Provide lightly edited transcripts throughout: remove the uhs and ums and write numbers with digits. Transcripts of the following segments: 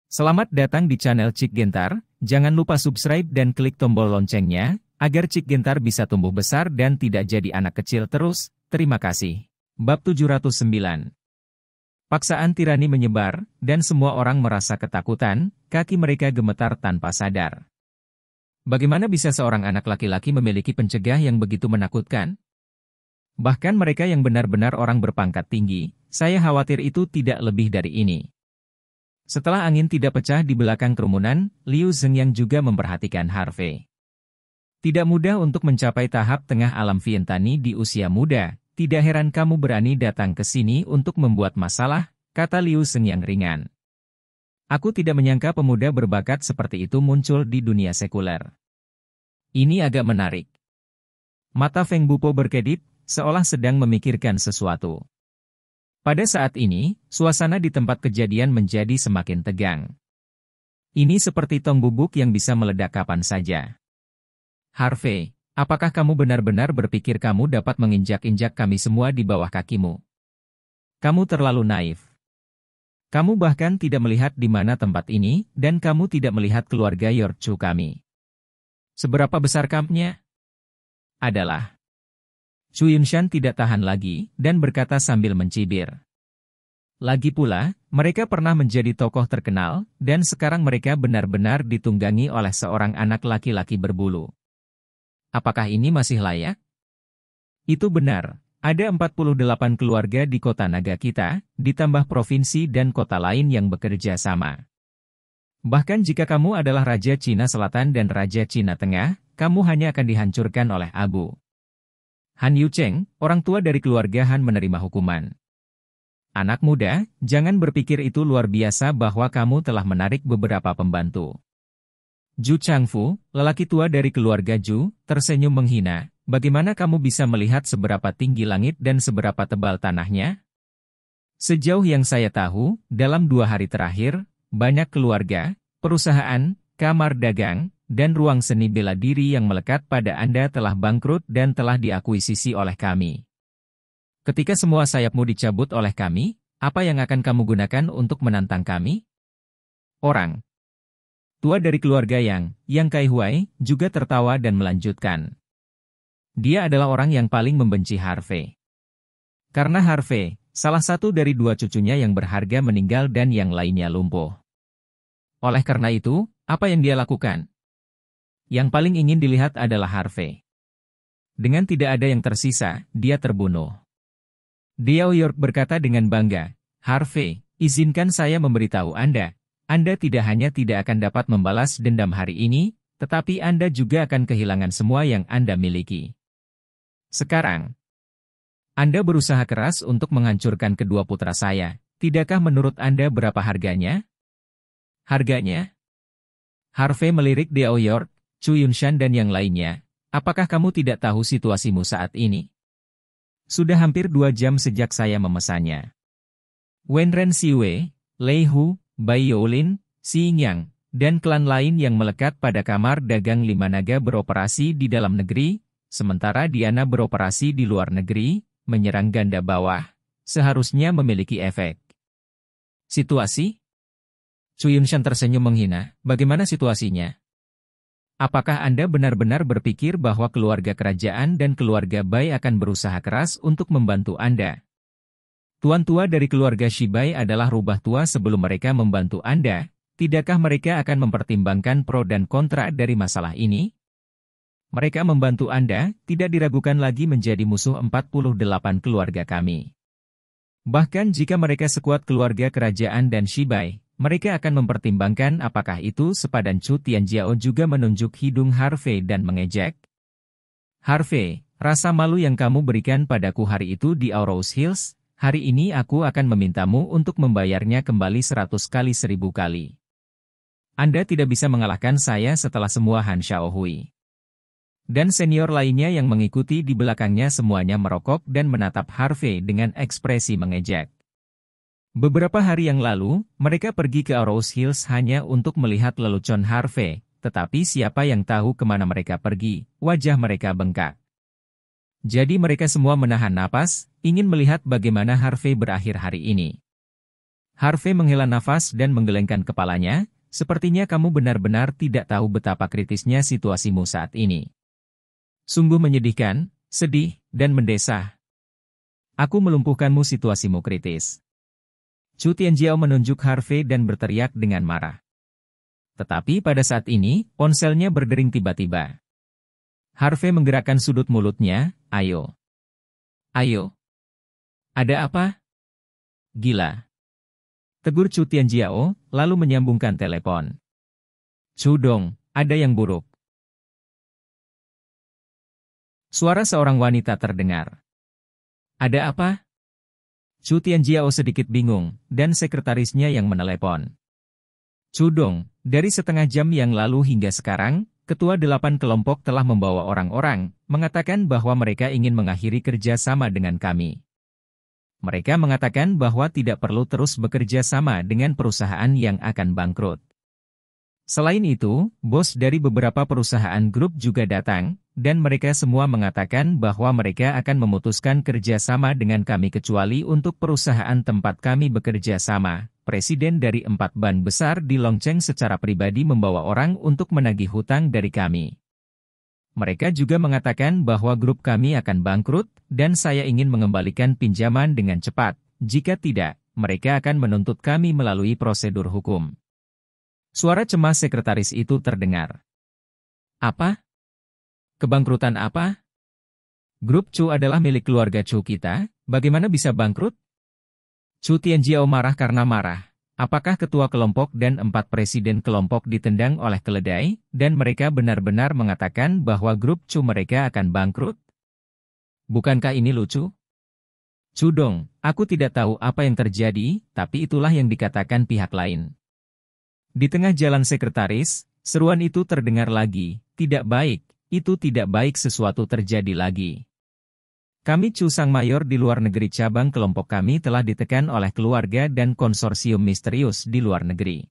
Selamat datang di channel Cik Gentar, jangan lupa subscribe dan klik tombol loncengnya, agar Cik Gentar bisa tumbuh besar dan tidak jadi anak kecil terus, terima kasih. Bab 709. Paksaan tirani menyebar, dan semua orang merasa ketakutan, kaki mereka gemetar tanpa sadar. Bagaimana bisa seorang anak laki-laki memiliki pencegah yang begitu menakutkan? Bahkan mereka yang benar-benar orang berpangkat tinggi, saya khawatir itu tidak lebih dari ini. Setelah angin tidak pecah di belakang kerumunan, Liu Zhengyang juga memperhatikan Harvey. Tidak mudah untuk mencapai tahap tengah alam Vientani di usia muda, tidak heran kamu berani datang ke sini untuk membuat masalah, kata Liu Zhengyang ringan. Aku tidak menyangka pemuda berbakat seperti itu muncul di dunia sekuler. Ini agak menarik. Mata Feng Bupo berkedip, seolah sedang memikirkan sesuatu. Pada saat ini, suasana di tempat kejadian menjadi semakin tegang. Ini seperti tong bubuk yang bisa meledak kapan saja. Harvey, apakah kamu benar-benar berpikir kamu dapat menginjak-injak kami semua di bawah kakimu? Kamu terlalu naif. Kamu bahkan tidak melihat di mana tempat ini, dan kamu tidak melihat keluarga Yorchu kami. Seberapa besar kampnya? Adalah. Chu Yunshan tidak tahan lagi, dan berkata sambil mencibir. Lagi pula, mereka pernah menjadi tokoh terkenal, dan sekarang mereka benar-benar ditunggangi oleh seorang anak laki-laki berbulu. Apakah ini masih layak? Itu benar, ada 48 keluarga di kota naga kita, ditambah provinsi dan kota lain yang bekerja sama. Bahkan jika kamu adalah Raja Cina Selatan dan Raja Cina Tengah, kamu hanya akan dihancurkan oleh abu. Han Yucheng, orang tua dari keluarga Han menerima hukuman. Anak muda, jangan berpikir itu luar biasa bahwa kamu telah menarik beberapa pembantu. Zhu Changfu, lelaki tua dari keluarga Zhu, tersenyum menghina, bagaimana kamu bisa melihat seberapa tinggi langit dan seberapa tebal tanahnya? Sejauh yang saya tahu, dalam 2 hari terakhir, banyak keluarga, perusahaan, kamar dagang, dan ruang seni bela diri yang melekat pada Anda telah bangkrut dan telah diakuisisi oleh kami. Ketika semua sayapmu dicabut oleh kami, apa yang akan kamu gunakan untuk menantang kami? Orang tua dari keluarga Yang Kai Huai, juga tertawa dan melanjutkan. Dia adalah orang yang paling membenci Harvey. Karena Harvey, salah satu dari 2 cucunya yang berharga meninggal dan yang lainnya lumpuh. Oleh karena itu, apa yang dia lakukan? Yang paling ingin dilihat adalah Harvey. Dengan tidak ada yang tersisa, dia terbunuh. Diao York berkata dengan bangga, Harvey, izinkan saya memberitahu Anda tidak hanya tidak akan dapat membalas dendam hari ini, tetapi Anda juga akan kehilangan semua yang Anda miliki. Sekarang, Anda berusaha keras untuk menghancurkan kedua putra saya, tidakkah menurut Anda berapa harganya? Harganya? Harvey melirik Diao York, Chu Yunshan dan yang lainnya, apakah kamu tidak tahu situasimu saat ini? Sudah hampir 2 jam sejak saya memesannya. Wenren Siwei, Lei Hu, Bai Youlin, Xi Yingyang, dan klan lain yang melekat pada kamar dagang 5 naga beroperasi di dalam negeri, sementara Diana beroperasi di luar negeri, menyerang ganda bawah, seharusnya memiliki efek. Situasi? Chu Yunshan tersenyum menghina, bagaimana situasinya? Apakah Anda benar-benar berpikir bahwa keluarga kerajaan dan keluarga Bai akan berusaha keras untuk membantu Anda? Tuan tua dari keluarga Shibai adalah rubah tua sebelum mereka membantu Anda, tidakkah mereka akan mempertimbangkan pro dan kontra dari masalah ini? Mereka membantu Anda, tidak diragukan lagi menjadi musuh 48 keluarga kami. Bahkan jika mereka sekuat keluarga kerajaan dan Shibai, mereka akan mempertimbangkan apakah itu sepadan. Chu Tianjiao juga menunjuk hidung Harvey dan mengejek. Harvey, rasa malu yang kamu berikan padaku hari itu di Aurous Hills, hari ini aku akan memintamu untuk membayarnya kembali 100 kali 1000 kali. Anda tidak bisa mengalahkan saya setelah semua Han Xiaohui. Dan senior lainnya yang mengikuti di belakangnya semuanya merokok dan menatap Harvey dengan ekspresi mengejek. Beberapa hari yang lalu, mereka pergi ke Aurous Hills hanya untuk melihat lelucon Harvey, tetapi siapa yang tahu kemana mereka pergi, wajah mereka bengkak. Jadi mereka semua menahan napas, ingin melihat bagaimana Harvey berakhir hari ini. Harvey menghela nafas dan menggelengkan kepalanya, sepertinya kamu benar-benar tidak tahu betapa kritisnya situasimu saat ini. Sungguh menyedihkan, sedih, dan mendesah. Aku melumpuhkanmu, situasimu kritis. Chu Tianjiao menunjuk Harvey dan berteriak dengan marah. Tetapi pada saat ini, ponselnya berdering tiba-tiba. Harvey menggerakkan sudut mulutnya, ayo. Ayo. Ada apa? Gila. Tegur Chu Tianjiao, lalu menyambungkan telepon. Chu Dong, ada yang buruk. Suara seorang wanita terdengar. Ada apa? Chu Tianjiao sedikit bingung, dan sekretarisnya yang menelepon. Chu Dong, dari setengah jam yang lalu hingga sekarang, Ketua 8 kelompok telah membawa orang-orang, mengatakan bahwa mereka ingin mengakhiri kerja sama dengan kami. Mereka mengatakan bahwa tidak perlu terus bekerja sama dengan perusahaan yang akan bangkrut. Selain itu, bos dari beberapa perusahaan grup juga datang, dan mereka semua mengatakan bahwa mereka akan memutuskan kerja sama dengan kami kecuali untuk perusahaan tempat kami bekerja sama. Presiden dari 4 ban besar di Longcheng secara pribadi membawa orang untuk menagih hutang dari kami. Mereka juga mengatakan bahwa grup kami akan bangkrut, dan saya ingin mengembalikan pinjaman dengan cepat. Jika tidak, mereka akan menuntut kami melalui prosedur hukum. Suara cemas sekretaris itu terdengar. Apa? Kebangkrutan apa? Grup Chu adalah milik keluarga Chu kita, bagaimana bisa bangkrut? Chu Tianjiao marah karena marah. Apakah ketua kelompok dan 4 presiden kelompok ditendang oleh keledai, dan mereka benar-benar mengatakan bahwa grup Chu mereka akan bangkrut? Bukankah ini lucu? Chu Dong, aku tidak tahu apa yang terjadi, tapi itulah yang dikatakan pihak lain. Di tengah jalan sekretaris, seruan itu terdengar lagi, tidak baik, itu tidak baik, sesuatu terjadi lagi. Kami Chu Sang Mayor di luar negeri cabang kelompok kami telah ditekan oleh keluarga dan konsorsium misterius di luar negeri.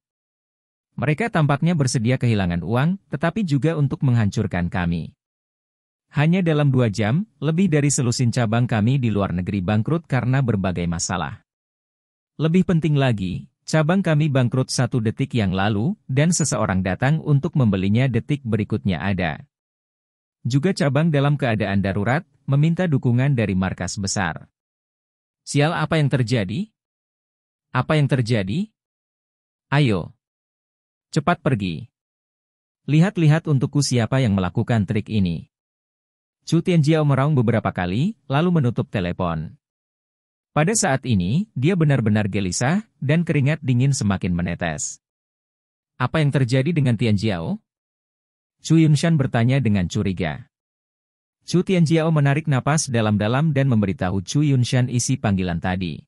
Mereka tampaknya bersedia kehilangan uang, tetapi juga untuk menghancurkan kami. Hanya dalam 2 jam, lebih dari selusin cabang kami di luar negeri bangkrut karena berbagai masalah. Lebih penting lagi, cabang kami bangkrut 1 detik yang lalu, dan seseorang datang untuk membelinya detik berikutnya ada. Juga cabang dalam keadaan darurat, meminta dukungan dari markas besar. Sial, apa yang terjadi? Apa yang terjadi? Ayo. Cepat pergi. Lihat-lihat untukku siapa yang melakukan trik ini. Chu Tianjiao meraung beberapa kali, lalu menutup telepon. Pada saat ini, dia benar-benar gelisah, dan keringat dingin semakin menetes. Apa yang terjadi dengan Tianjiao? Chu Yunshan bertanya dengan curiga. Chu Tianjiao menarik napas dalam-dalam dan memberitahu Chu Yunshan isi panggilan tadi.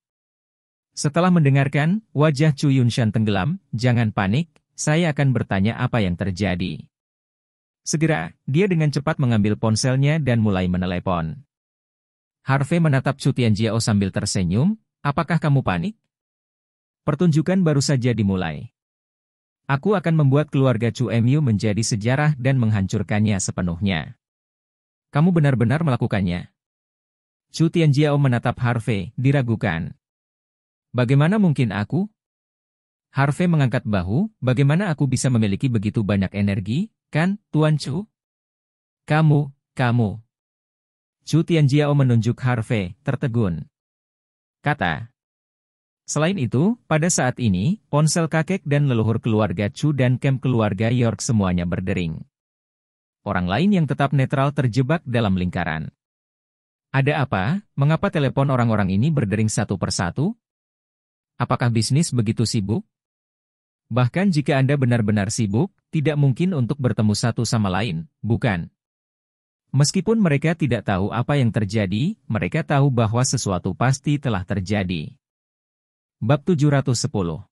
Setelah mendengarkan, wajah Chu Yunshan tenggelam, jangan panik, saya akan bertanya apa yang terjadi. Segera, dia dengan cepat mengambil ponselnya dan mulai menelepon. Harvey menatap Chu Tianjiao sambil tersenyum, apakah kamu panik? Pertunjukan baru saja dimulai. Aku akan membuat keluarga Chu Mu menjadi sejarah dan menghancurkannya sepenuhnya. Kamu benar-benar melakukannya? Chu Tianjiao menatap Harvey, diragukan. Bagaimana mungkin aku? Harvey mengangkat bahu, bagaimana aku bisa memiliki begitu banyak energi, kan, Tuan Chu? Kamu. Chu Tianjiao menunjuk Harvey, tertegun. Kata. Selain itu, pada saat ini, ponsel kakek dan leluhur keluarga Chu dan camp keluarga York semuanya berdering. Orang lain yang tetap netral terjebak dalam lingkaran. Ada apa? Mengapa telepon orang-orang ini berdering satu persatu? Apakah bisnis begitu sibuk? Bahkan jika Anda benar-benar sibuk, tidak mungkin untuk bertemu satu sama lain, bukan? Meskipun mereka tidak tahu apa yang terjadi, mereka tahu bahwa sesuatu pasti telah terjadi. Bab 710.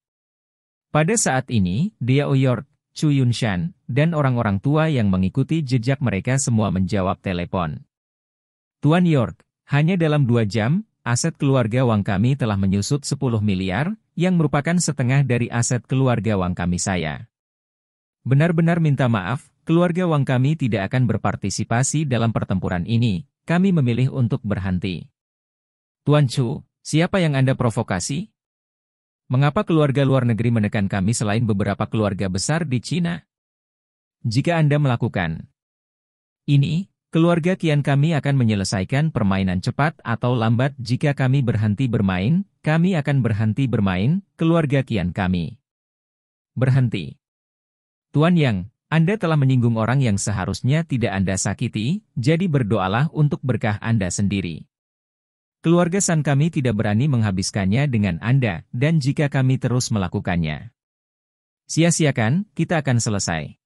Pada saat ini, Diao York, Chu Yunshan, dan orang-orang tua yang mengikuti jejak mereka semua menjawab telepon. Tuan York, hanya dalam 2 jam, aset keluarga Wang kami telah menyusut 10 miliar, yang merupakan setengah dari aset keluarga Wang kami saya. Benar-benar minta maaf, keluarga Wang kami tidak akan berpartisipasi dalam pertempuran ini, kami memilih untuk berhenti. Tuan Chu, siapa yang Anda provokasi? Mengapa keluarga luar negeri menekan kami selain beberapa keluarga besar di Cina? Jika Anda melakukan ini, keluarga kian kami akan menyelesaikan permainan cepat atau lambat. Jika kami berhenti bermain, kami akan berhenti bermain, keluarga kian kami. Berhenti. Tuan Yang, Anda telah menyinggung orang yang seharusnya tidak Anda sakiti, jadi berdoalah untuk berkah Anda sendiri. Keluarga San kami tidak berani menghabiskannya dengan Anda, dan jika kami terus melakukannya, sia-siakan, kita akan selesai.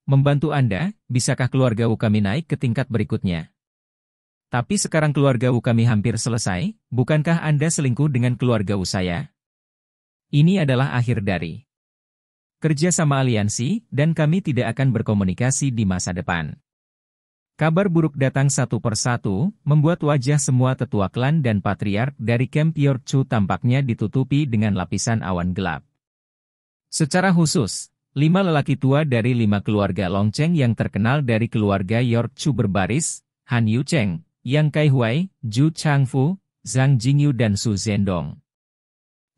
Membantu Anda, bisakah keluarga Wu kami naik ke tingkat berikutnya? Tapi sekarang keluarga Wu kami hampir selesai, bukankah Anda selingkuh dengan keluarga Wu saya? Ini adalah akhir dari kerja sama aliansi, dan kami tidak akan berkomunikasi di masa depan. Kabar buruk datang satu persatu, membuat wajah semua tetua klan dan patriark dari Camp Yorkchu tampaknya ditutupi dengan lapisan awan gelap. Secara khusus, 5 lelaki tua dari 5 keluarga Longcheng yang terkenal dari keluarga Yorkchu berbaris, Han Yucheng, Yang Kaihuai, Zhu Changfu, Zhang Jingyu dan Su Zhendong.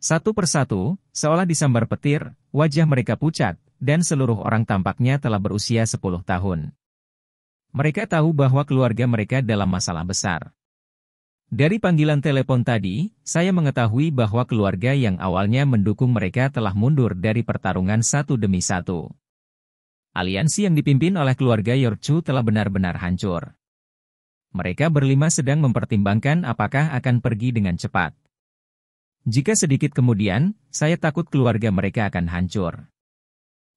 Satu persatu, seolah disambar petir, wajah mereka pucat, dan seluruh orang tampaknya telah berusia 10 tahun. Mereka tahu bahwa keluarga mereka dalam masalah besar. Dari panggilan telepon tadi, saya mengetahui bahwa keluarga yang awalnya mendukung mereka telah mundur dari pertarungan satu demi satu. Aliansi yang dipimpin oleh keluarga Yorkchu telah benar-benar hancur. Mereka berlima sedang mempertimbangkan apakah akan pergi dengan cepat. Jika sedikit kemudian, saya takut keluarga mereka akan hancur.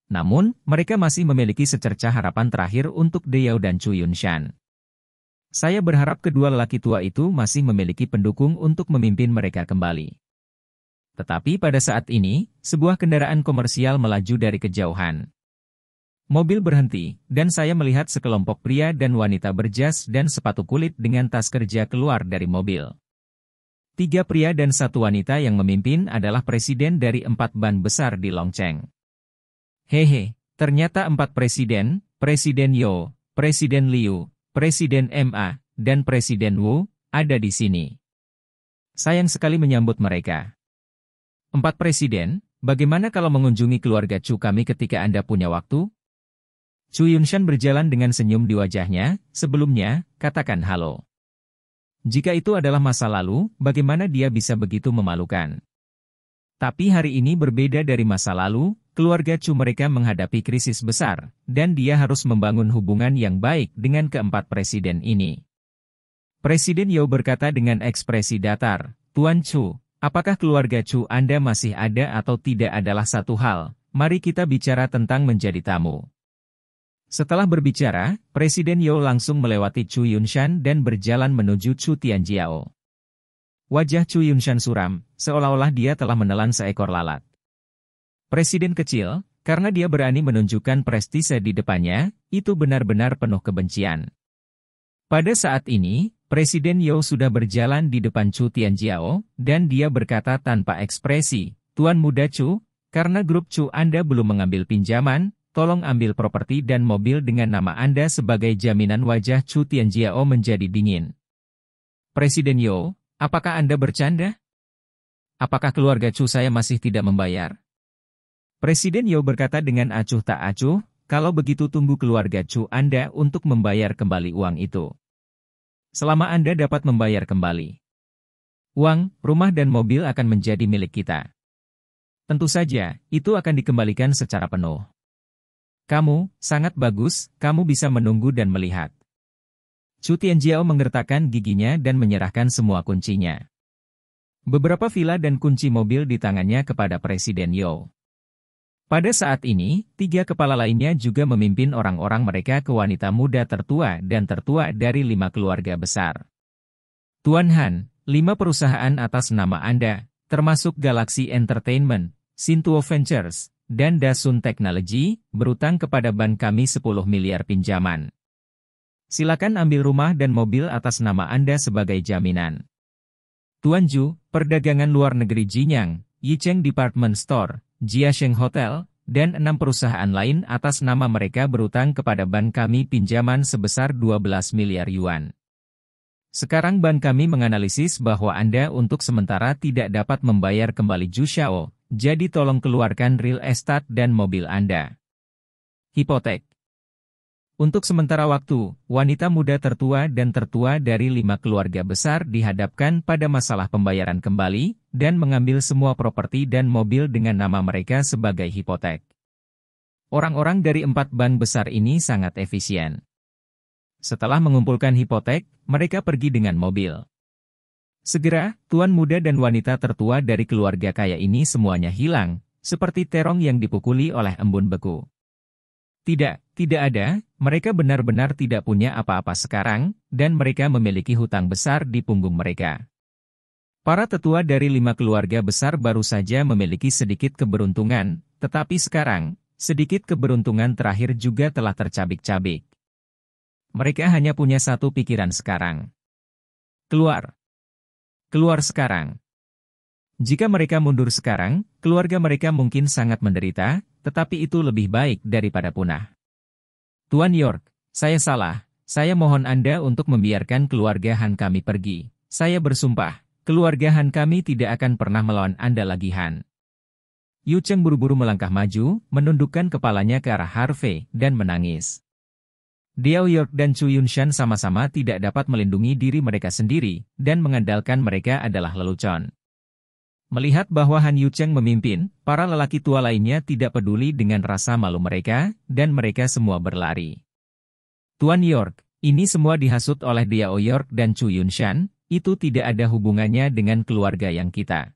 Namun, mereka masih memiliki secercah harapan terakhir untuk De Yao dan Chu Yunshan. Saya berharap kedua lelaki tua itu masih memiliki pendukung untuk memimpin mereka kembali. Tetapi pada saat ini, sebuah kendaraan komersial melaju dari kejauhan. Mobil berhenti, dan saya melihat sekelompok pria dan wanita berjas dan sepatu kulit dengan tas kerja keluar dari mobil. 3 pria dan 1 wanita yang memimpin adalah presiden dari 4 ban besar di Longcheng. Hehe, ternyata 4 presiden, Presiden Yo, Presiden Liu, Presiden Ma, dan Presiden Wu, ada di sini. Sayang sekali menyambut mereka. 4 presiden, bagaimana kalau mengunjungi keluarga Chu kami ketika Anda punya waktu? Chu Yunshan berjalan dengan senyum di wajahnya, sebelumnya, katakan halo. Jika itu adalah masa lalu, bagaimana dia bisa begitu memalukan? Tapi hari ini berbeda dari masa lalu, keluarga Chu mereka menghadapi krisis besar, dan dia harus membangun hubungan yang baik dengan keempat presiden ini. Presiden Yao berkata dengan ekspresi datar, Tuan Chu, apakah keluarga Chu Anda masih ada atau tidak adalah satu hal, mari kita bicara tentang menjadi tamu. Setelah berbicara, Presiden Yao langsung melewati Chu Yunshan dan berjalan menuju Chu Tianjiao. Wajah Chu Yunshan suram, seolah-olah dia telah menelan seekor lalat. Presiden kecil, karena dia berani menunjukkan prestise di depannya, itu benar-benar penuh kebencian. Pada saat ini, Presiden Yao sudah berjalan di depan Chu Tianjiao, dan dia berkata tanpa ekspresi, Tuan Muda Chu, karena grup Chu Anda belum mengambil pinjaman, tolong ambil properti dan mobil dengan nama Anda sebagai jaminan. Wajah Chu Tianjiao menjadi dingin. Presiden Yao, apakah Anda bercanda? Apakah keluarga Chu saya masih tidak membayar? Presiden Yao berkata dengan acuh tak acuh, kalau begitu tunggu keluarga Chu Anda untuk membayar kembali uang itu. Selama Anda dapat membayar kembali uang, rumah dan mobil akan menjadi milik kita. Tentu saja, itu akan dikembalikan secara penuh. Kamu, sangat bagus, kamu bisa menunggu dan melihat. Chu Tianjiao menggertakkan giginya dan menyerahkan semua kuncinya. Beberapa villa dan kunci mobil di tangannya kepada Presiden Yao. Pada saat ini, 3 kepala lainnya juga memimpin orang-orang mereka ke wanita muda tertua dan tertua dari 5 keluarga besar. Tuan Han, 5 perusahaan atas nama Anda, termasuk Galaxy Entertainment, Sintuo Ventures, dan Dasun Technology, berutang kepada bank kami 10 miliar pinjaman. Silakan ambil rumah dan mobil atas nama Anda sebagai jaminan. Tuan Zhu, perdagangan luar negeri Jinyang, Yicheng Department Store, Jiasheng Hotel, dan 6 perusahaan lain atas nama mereka berutang kepada bank kami pinjaman sebesar 12 miliar yuan. Sekarang bank kami menganalisis bahwa Anda untuk sementara tidak dapat membayar kembali Zhu Xiao, jadi tolong keluarkan real estate dan mobil Anda. Hipotek. Untuk sementara waktu, wanita muda tertua dan tertua dari 5 keluarga besar dihadapkan pada masalah pembayaran kembali, dan mengambil semua properti dan mobil dengan nama mereka sebagai hipotek. Orang-orang dari 4 bank besar ini sangat efisien. Setelah mengumpulkan hipotek, mereka pergi dengan mobil. Segera, tuan muda dan wanita tertua dari keluarga kaya ini semuanya hilang, seperti terong yang dipukuli oleh embun beku. Tidak ada, mereka benar-benar tidak punya apa-apa sekarang, dan mereka memiliki hutang besar di punggung mereka. Para tetua dari 5 keluarga besar baru saja memiliki sedikit keberuntungan, tetapi sekarang, sedikit keberuntungan terakhir juga telah tercabik-cabik. Mereka hanya punya satu pikiran sekarang. Keluar. Keluar sekarang. Jika mereka mundur sekarang, keluarga mereka mungkin sangat menderita, tetapi itu lebih baik daripada punah. Tuan York, saya salah. Saya mohon Anda untuk membiarkan keluarga Han kami pergi. Saya bersumpah, keluarga Han kami tidak akan pernah melawan Anda lagi Han. Yu Cheng buru-buru melangkah maju, menundukkan kepalanya ke arah Harvey, dan menangis. Diao York dan Chu Yunshan sama-sama tidak dapat melindungi diri mereka sendiri, dan mengandalkan mereka adalah lelucon. Melihat bahwa Han Yu Cheng memimpin, para lelaki tua lainnya tidak peduli dengan rasa malu mereka, dan mereka semua berlari. Tuan York, ini semua dihasut oleh Diao York dan Chu Yunshan, itu tidak ada hubungannya dengan keluarga yang kita.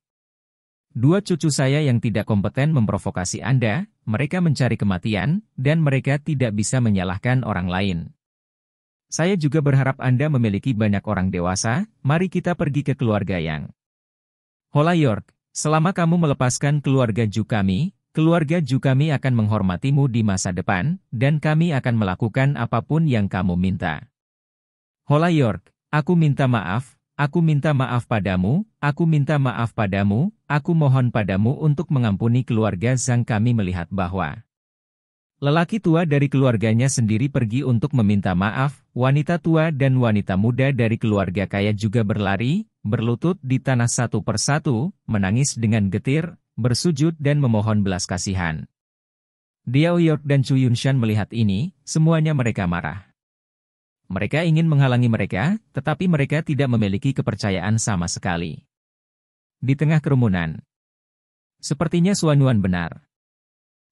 2 cucu saya yang tidak kompeten memprovokasi Anda, mereka mencari kematian, dan mereka tidak bisa menyalahkan orang lain. Saya juga berharap Anda memiliki banyak orang dewasa, mari kita pergi ke keluarga yang Hola York, selama kamu melepaskan keluarga Zhu kami akan menghormatimu di masa depan, dan kami akan melakukan apapun yang kamu minta. Hola York, aku minta maaf padamu, aku minta maaf padamu, aku mohon padamu untuk mengampuni keluarga Zhang kami melihat bahwa lelaki tua dari keluarganya sendiri pergi untuk meminta maaf, wanita tua dan wanita muda dari keluarga kaya juga berlari, berlutut di tanah satu persatu, menangis dengan getir, bersujud dan memohon belas kasihan. Diao York dan Chu Yunshan melihat ini, semuanya mereka marah. Mereka ingin menghalangi mereka, tetapi mereka tidak memiliki kepercayaan sama sekali. Di tengah kerumunan, sepertinya Xuanyuan benar.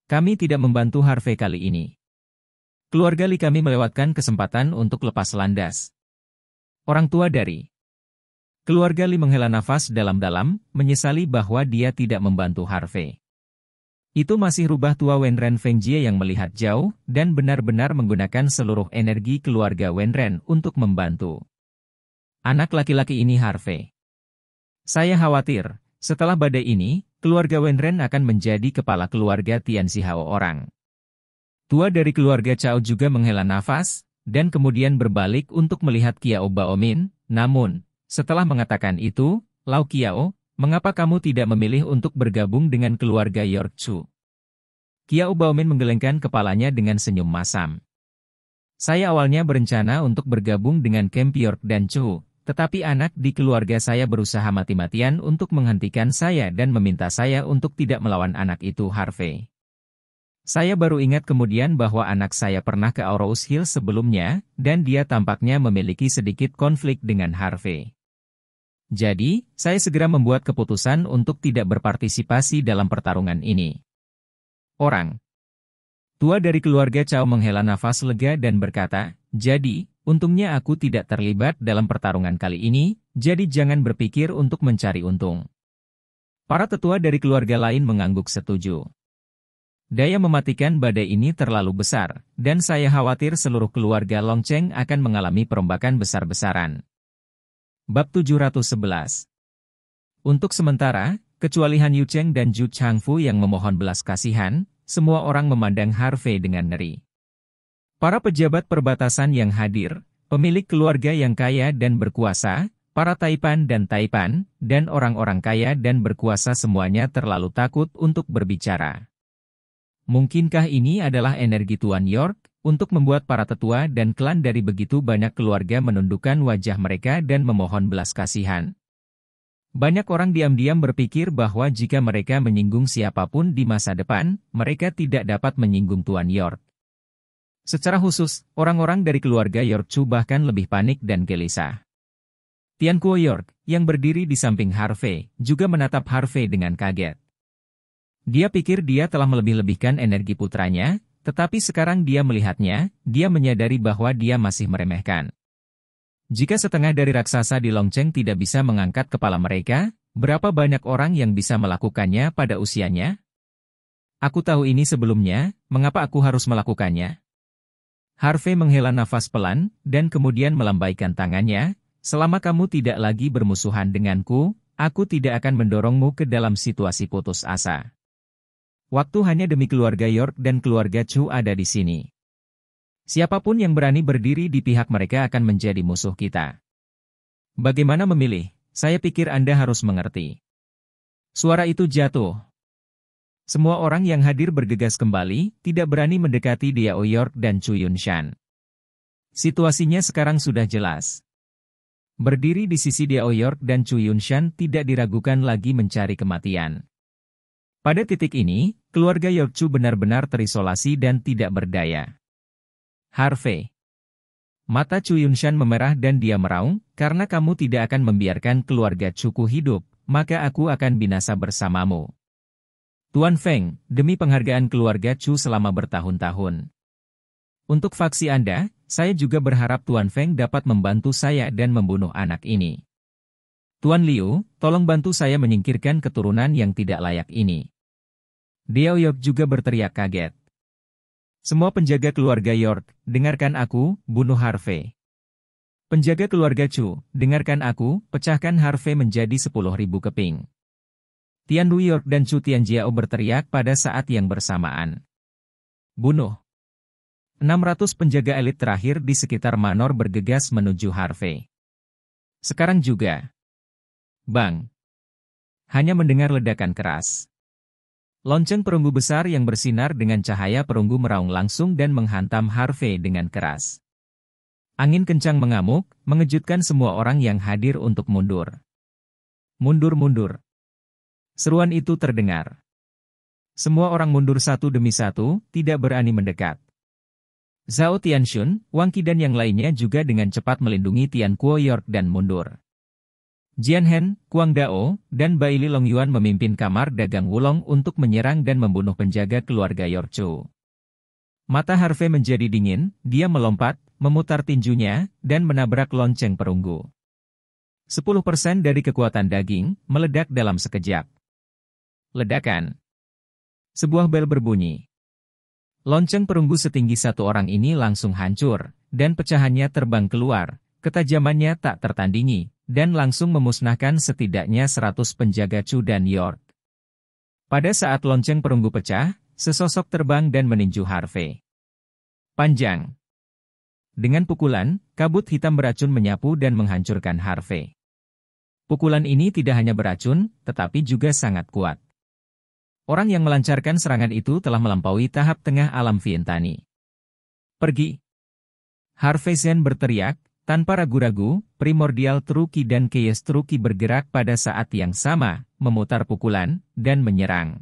Kami tidak membantu Harvey kali ini. Keluarga Li kami melewatkan kesempatan untuk lepas landas. Orang tua dari keluarga Li menghela nafas dalam-dalam, menyesali bahwa dia tidak membantu Harvey. Itu masih rubah tua Wenren Fengjie yang melihat jauh, dan benar-benar menggunakan seluruh energi keluarga Wenren untuk membantu anak laki-laki ini Harvey. Saya khawatir, setelah badai ini, keluarga Wenren akan menjadi kepala keluarga Tian Xihao orang. Tua dari keluarga Cao juga menghela nafas, dan kemudian berbalik untuk melihat Kiao Baomin, namun, setelah mengatakan itu, Lau Kiao, mengapa kamu tidak memilih untuk bergabung dengan keluarga York Chu? Kiao Baomin menggelengkan kepalanya dengan senyum masam. Saya awalnya berencana untuk bergabung dengan camp York dan Chu, tetapi anak di keluarga saya berusaha mati-matian untuk menghentikan saya dan meminta saya untuk tidak melawan anak itu Harvey. Saya baru ingat kemudian bahwa anak saya pernah ke Aurous Hill sebelumnya, dan dia tampaknya memiliki sedikit konflik dengan Harvey. Jadi, saya segera membuat keputusan untuk tidak berpartisipasi dalam pertarungan ini. Orang tua dari keluarga Cao menghela nafas lega dan berkata, jadi, untungnya aku tidak terlibat dalam pertarungan kali ini, jadi jangan berpikir untuk mencari untung. Para tetua dari keluarga lain mengangguk setuju. Daya mematikan badai ini terlalu besar, dan saya khawatir seluruh keluarga Long Cheng akan mengalami perombakan besar-besaran. Bab 711. Untuk sementara, kecuali Han Yu Cheng dan Zhu Changfu yang memohon belas kasihan, semua orang memandang Harvey dengan ngeri. Para pejabat perbatasan yang hadir, pemilik keluarga yang kaya dan berkuasa, para Taipan, dan orang-orang kaya dan berkuasa semuanya terlalu takut untuk berbicara. Mungkinkah ini adalah energi Tuan York? untuk membuat para tetua dan klan dari begitu banyak keluarga menundukkan wajah mereka dan memohon belas kasihan. Banyak orang diam-diam berpikir bahwa jika mereka menyinggung siapapun di masa depan, mereka tidak dapat menyinggung Tuan York. Secara khusus, orang-orang dari keluarga York Chu bahkan lebih panik dan gelisah. Tian Kuo York, yang berdiri di samping Harvey, juga menatap Harvey dengan kaget. Dia pikir dia telah melebih-lebihkan energi putranya, tetapi sekarang dia melihatnya, dia menyadari bahwa dia masih meremehkan. Jika setengah dari raksasa di Longcheng tidak bisa mengangkat kepala mereka, berapa banyak orang yang bisa melakukannya pada usianya? Aku tahu ini sebelumnya, mengapa aku harus melakukannya? Harvey menghela nafas pelan, dan kemudian melambaikan tangannya. Selama kamu tidak lagi bermusuhan denganku, aku tidak akan mendorongmu ke dalam situasi putus asa. Waktu hanya demi keluarga York dan keluarga Chu ada di sini. Siapapun yang berani berdiri di pihak mereka akan menjadi musuh kita. Bagaimana memilih? Saya pikir Anda harus mengerti. Suara itu jatuh. Semua orang yang hadir bergegas kembali, tidak berani mendekati Diao York dan Chu Yunshan. Situasinya sekarang sudah jelas. Berdiri di sisi Diao York dan Chu Yunshan tidak diragukan lagi mencari kematian. Pada titik ini, keluarga York Chu benar-benar terisolasi dan tidak berdaya. Harvey. Mata Chu Yunshan memerah dan dia meraung, karena kamu tidak akan membiarkan keluarga Chuku hidup, maka aku akan binasa bersamamu. Tuan Feng, demi penghargaan keluarga Chu selama bertahun-tahun. Untuk faksi Anda, saya juga berharap Tuan Feng dapat membantu saya dan membunuh anak ini. Tuan Liu, tolong bantu saya menyingkirkan keturunan yang tidak layak ini. Diao York juga berteriak kaget. Semua penjaga keluarga York, dengarkan aku, bunuh Harvey. Penjaga keluarga Chu, dengarkan aku, pecahkan Harvey menjadi 10.000 keping. Tian Du York dan Chu Tianjiao berteriak pada saat yang bersamaan. Bunuh. 600 penjaga elit terakhir di sekitar Manor bergegas menuju Harvey. Sekarang juga. Bang. Hanya mendengar ledakan keras. Lonceng perunggu besar yang bersinar dengan cahaya perunggu meraung langsung dan menghantam Harvey dengan keras. Angin kencang mengamuk, mengejutkan semua orang yang hadir untuk mundur. Mundur-mundur. Seruan itu terdengar. Semua orang mundur satu demi satu, tidak berani mendekat. Zhao Tianxun, Wang Qi dan yang lainnya juga dengan cepat melindungi Tian Kuo York dan mundur. Jian Hen, Kuang Dao, dan Baili Long Yuan memimpin kamar dagang Wulong untuk menyerang dan membunuh penjaga keluarga York Chu. Mata Harvey menjadi dingin, dia melompat, memutar tinjunya, dan menabrak lonceng perunggu. 10% dari kekuatan daging, meledak dalam sekejap. Ledakan. Sebuah bel berbunyi. Lonceng perunggu setinggi satu orang ini langsung hancur, dan pecahannya terbang keluar, ketajamannya tak tertandingi, dan langsung memusnahkan setidaknya 100 penjaga Chu dan York. Pada saat lonceng perunggu pecah, sesosok terbang dan meninju Harvey. Panjang. Dengan pukulan, kabut hitam beracun menyapu dan menghancurkan Harvey. Pukulan ini tidak hanya beracun, tetapi juga sangat kuat. Orang yang melancarkan serangan itu telah melampaui tahap tengah alam Vientani. Pergi. Harvey Zen berteriak, tanpa ragu-ragu, Primordial Truki dan Chaos Truki bergerak pada saat yang sama, memutar pukulan, dan menyerang.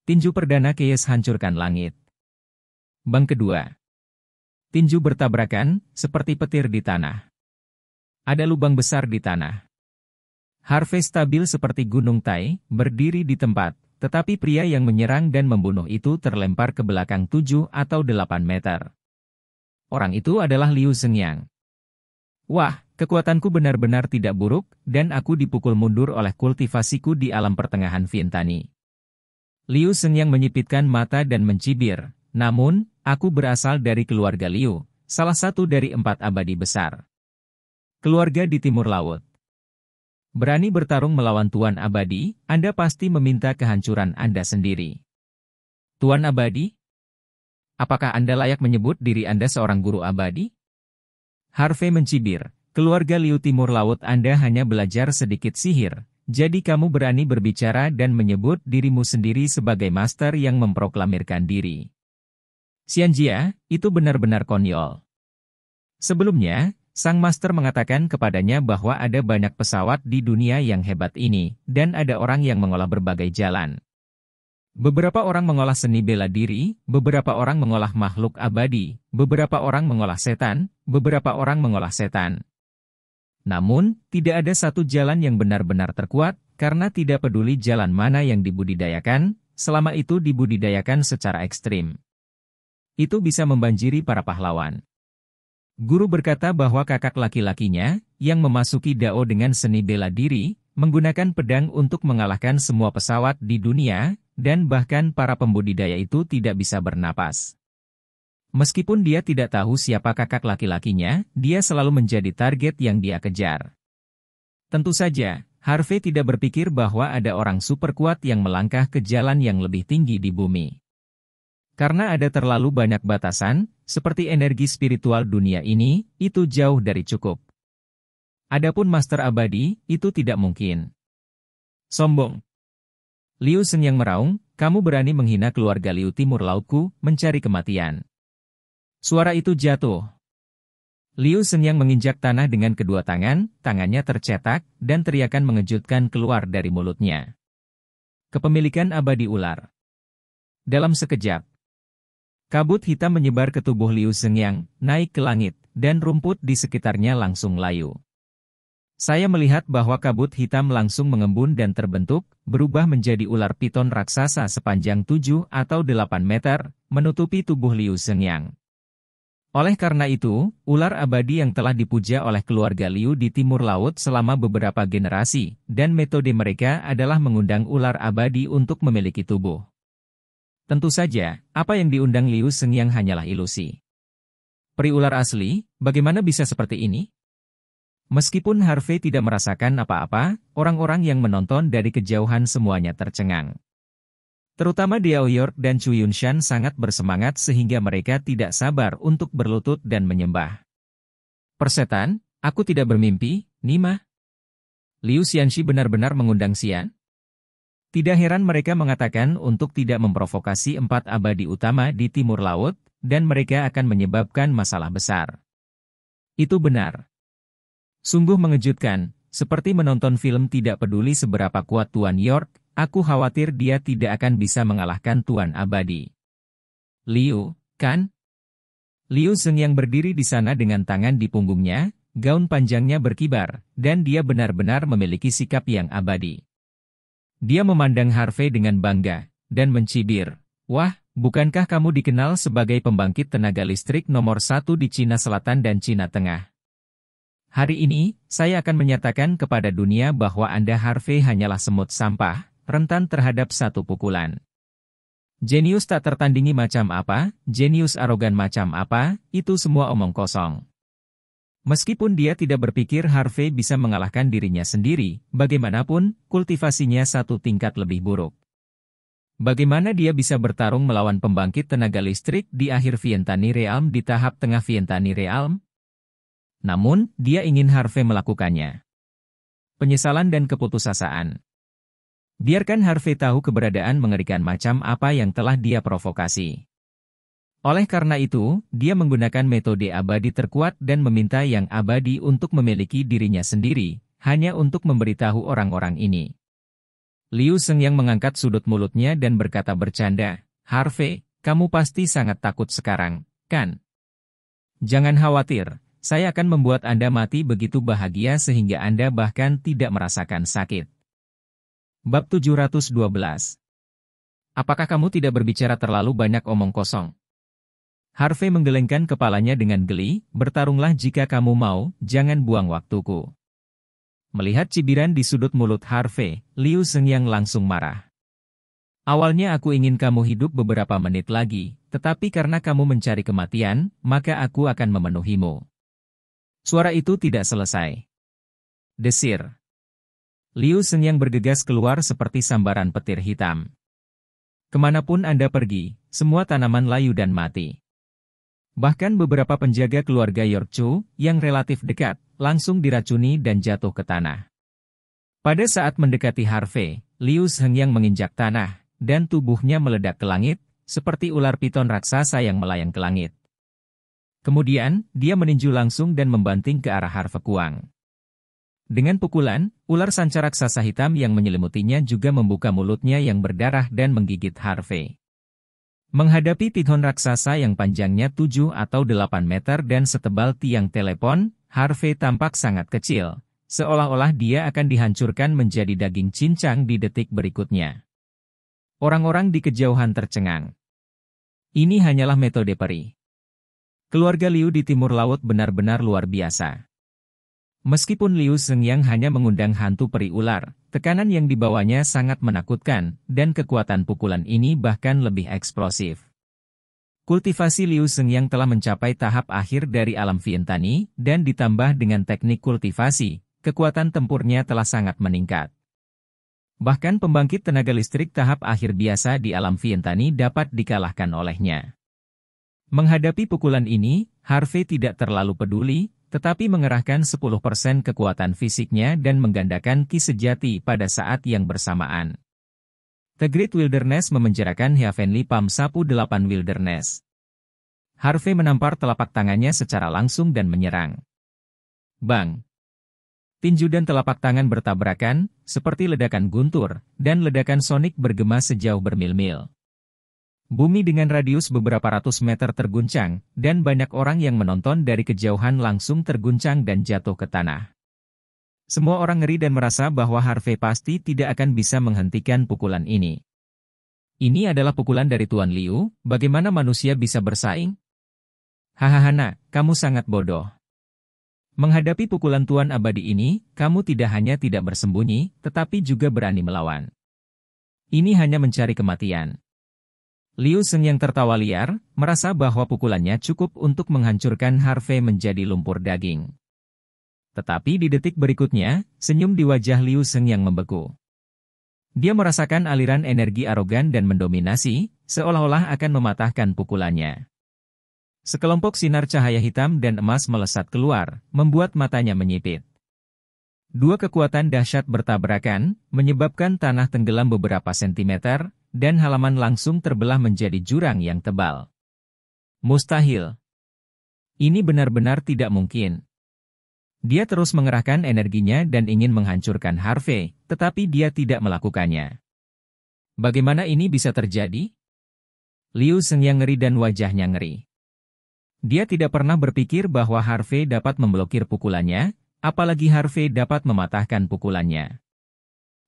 Tinju perdana Chaos hancurkan langit. Bang kedua. Tinju bertabrakan, seperti petir di tanah. Ada lubang besar di tanah. Harvey stabil seperti gunung Tai, berdiri di tempat. Tetapi pria yang menyerang dan membunuh itu terlempar ke belakang 7 atau 8 meter. Orang itu adalah Liu Zhengyang. Wah, kekuatanku benar-benar tidak buruk, dan aku dipukul mundur oleh kultivasiku di alam pertengahan Vientani. Liu Zhengyang menyipitkan mata dan mencibir, namun, aku berasal dari keluarga Liu, salah satu dari 4 abadi besar. Keluarga di timur laut. Berani bertarung melawan Tuan Abadi, Anda pasti meminta kehancuran Anda sendiri. Tuan Abadi? Apakah Anda layak menyebut diri Anda seorang guru abadi? Harvey mencibir, keluarga Liu Timur Laut Anda hanya belajar sedikit sihir, jadi kamu berani berbicara dan menyebut dirimu sendiri sebagai master yang memproklamirkan diri. Xianjia, itu benar-benar konyol. Sebelumnya, sang master mengatakan kepadanya bahwa ada banyak pesawat di dunia yang hebat ini, dan ada orang yang mengolah berbagai jalan. Beberapa orang mengolah seni bela diri, beberapa orang mengolah makhluk abadi, beberapa orang mengolah setan, beberapa orang mengolah setan. Namun, tidak ada satu jalan yang benar-benar terkuat, karena tidak peduli jalan mana yang dibudidayakan, selama itu dibudidayakan secara ekstrim. Itu bisa membanjiri para pahlawan. Guru berkata bahwa kakak laki-lakinya, yang memasuki Dao dengan seni bela diri, menggunakan pedang untuk mengalahkan semua pesawat di dunia, dan bahkan para pembudidaya itu tidak bisa bernapas. Meskipun dia tidak tahu siapa kakak laki-lakinya, dia selalu menjadi target yang dia kejar. Tentu saja, Harvey tidak berpikir bahwa ada orang super kuat yang melangkah ke jalan yang lebih tinggi di bumi. Karena ada terlalu banyak batasan, seperti energi spiritual dunia ini, itu jauh dari cukup. Adapun Master Abadi, itu tidak mungkin. Sombong. Liu Seng yang meraung, kamu berani menghina keluarga Liu Timur Lautku, mencari kematian. Suara itu jatuh. Liu Seng yang menginjak tanah dengan kedua tangan, tangannya tercetak, dan teriakan mengejutkan keluar dari mulutnya. Kepemilikan abadi ular. Dalam sekejap, kabut hitam menyebar ke tubuh Liu Sengyang, naik ke langit, dan rumput di sekitarnya langsung layu. Saya melihat bahwa kabut hitam langsung mengembun dan terbentuk, berubah menjadi ular piton raksasa sepanjang 7 atau 8 meter, menutupi tubuh Liu Sengyang. Oleh karena itu, ular abadi yang telah dipuja oleh keluarga Liu di timur laut selama beberapa generasi, dan metode mereka adalah mengundang ular abadi untuk memiliki tubuh. Tentu saja, apa yang diundang Liu Sengyang hanyalah ilusi. Peri ular asli, bagaimana bisa seperti ini? Meskipun Harvey tidak merasakan apa-apa, orang-orang yang menonton dari kejauhan semuanya tercengang. Terutama Diao York dan Chu Yunshan sangat bersemangat sehingga mereka tidak sabar untuk berlutut dan menyembah. Persetan, aku tidak bermimpi, Nima. Liu Xianxi benar-benar mengundang Xian? Tidak heran mereka mengatakan untuk tidak memprovokasi 4 abadi utama di timur laut, dan mereka akan menyebabkan masalah besar. Itu benar. Sungguh mengejutkan, seperti menonton film tidak peduli seberapa kuat Tuan York, aku khawatir dia tidak akan bisa mengalahkan Tuan Abadi. Liu, kan? Liu Seng yang berdiri di sana dengan tangan di punggungnya, gaun panjangnya berkibar, dan dia benar-benar memiliki sikap yang abadi. Dia memandang Harvey dengan bangga, dan mencibir. Wah, bukankah kamu dikenal sebagai pembangkit tenaga listrik nomor 1 di Cina Selatan dan Cina Tengah? Hari ini, saya akan menyatakan kepada dunia bahwa Anda Harvey hanyalah semut sampah, rentan terhadap satu pukulan. Jenius tak tertandingi macam apa, jenius arogan macam apa, itu semua omong kosong. Meskipun dia tidak berpikir Harvey bisa mengalahkan dirinya sendiri, bagaimanapun, kultivasinya satu tingkat lebih buruk. Bagaimana dia bisa bertarung melawan pembangkit tenaga listrik di akhir Vientani Realm di tahap tengah Vientani Realm? Namun, dia ingin Harvey melakukannya. Penyesalan dan keputusasaan. Biarkan Harvey tahu keberadaan mengerikan macam apa yang telah dia provokasi. Oleh karena itu, dia menggunakan metode abadi terkuat dan meminta yang abadi untuk memiliki dirinya sendiri, hanya untuk memberitahu orang-orang ini. Liu Seng yang mengangkat sudut mulutnya dan berkata bercanda, Harvey, kamu pasti sangat takut sekarang, kan? Jangan khawatir, saya akan membuat Anda mati begitu bahagia sehingga Anda bahkan tidak merasakan sakit. Bab 712. Apakah kamu tidak berbicara terlalu banyak omong kosong? Harvey menggelengkan kepalanya dengan geli, bertarunglah jika kamu mau, jangan buang waktuku. Melihat cibiran di sudut mulut Harvey, Liu Sengyang langsung marah. Awalnya aku ingin kamu hidup beberapa menit lagi, tetapi karena kamu mencari kematian, maka aku akan memenuhimu. Suara itu tidak selesai. Desir. Liu Sengyang bergegas keluar seperti sambaran petir hitam. Kemanapun Anda pergi, semua tanaman layu dan mati. Bahkan beberapa penjaga keluarga York Chu, yang relatif dekat, langsung diracuni dan jatuh ke tanah. Pada saat mendekati Harvey, Liu Sengyang menginjak tanah, dan tubuhnya meledak ke langit, seperti ular piton raksasa yang melayang ke langit. Kemudian, dia meninju langsung dan membanting ke arah Harvey Kuang. Dengan pukulan, ular sanca raksasa hitam yang menyelimutinya juga membuka mulutnya yang berdarah dan menggigit Harvey. Menghadapi piton raksasa yang panjangnya 7 atau 8 meter dan setebal tiang telepon, Harvey tampak sangat kecil, seolah-olah dia akan dihancurkan menjadi daging cincang di detik berikutnya. Orang-orang di kejauhan tercengang. Ini hanyalah metode peri. Keluarga Liu di timur laut benar-benar luar biasa. Meskipun Liu Zhengyang hanya mengundang hantu peri ular, tekanan yang dibawanya sangat menakutkan, dan kekuatan pukulan ini bahkan lebih eksplosif. Kultivasi Liu Zhengyang telah mencapai tahap akhir dari alam Vientani, dan ditambah dengan teknik kultivasi, kekuatan tempurnya telah sangat meningkat. Bahkan pembangkit tenaga listrik tahap akhir biasa di alam Vientani dapat dikalahkan olehnya. Menghadapi pukulan ini, Harvey tidak terlalu peduli, tetapi mengerahkan 10% kekuatan fisiknya dan menggandakan ki sejati pada saat yang bersamaan. The Great Wilderness memenjarakan Heavenly Palm Sapu 8 Wilderness. Harvey menampar telapak tangannya secara langsung dan menyerang. Bang! Tinju dan telapak tangan bertabrakan, seperti ledakan guntur, dan ledakan sonik bergema sejauh bermil-mil. Bumi dengan radius beberapa ratus meter terguncang, dan banyak orang yang menonton dari kejauhan langsung terguncang dan jatuh ke tanah. Semua orang ngeri dan merasa bahwa Harvey pasti tidak akan bisa menghentikan pukulan ini. Ini adalah pukulan dari Tuan Liu, bagaimana manusia bisa bersaing? Hahaha, kamu sangat bodoh. Menghadapi pukulan Tuan Abadi ini, kamu tidak hanya tidak bersembunyi, tetapi juga berani melawan. Ini hanya mencari kematian. Liu Zhengyang tertawa liar, merasa bahwa pukulannya cukup untuk menghancurkan Harvey menjadi lumpur daging. Tetapi di detik berikutnya, senyum di wajah Liu Zhengyang membeku. Dia merasakan aliran energi arogan dan mendominasi, seolah-olah akan mematahkan pukulannya. Sekelompok sinar cahaya hitam dan emas melesat keluar, membuat matanya menyipit. Dua kekuatan dahsyat bertabrakan, menyebabkan tanah tenggelam beberapa sentimeter, dan halaman langsung terbelah menjadi jurang yang tebal. Mustahil. Ini benar-benar tidak mungkin. Dia terus mengerahkan energinya dan ingin menghancurkan Harvey, tetapi dia tidak melakukannya. Bagaimana ini bisa terjadi? Liu Zhengyang ngeri dan wajahnya ngeri. Dia tidak pernah berpikir bahwa Harvey dapat memblokir pukulannya, apalagi Harvey dapat mematahkan pukulannya.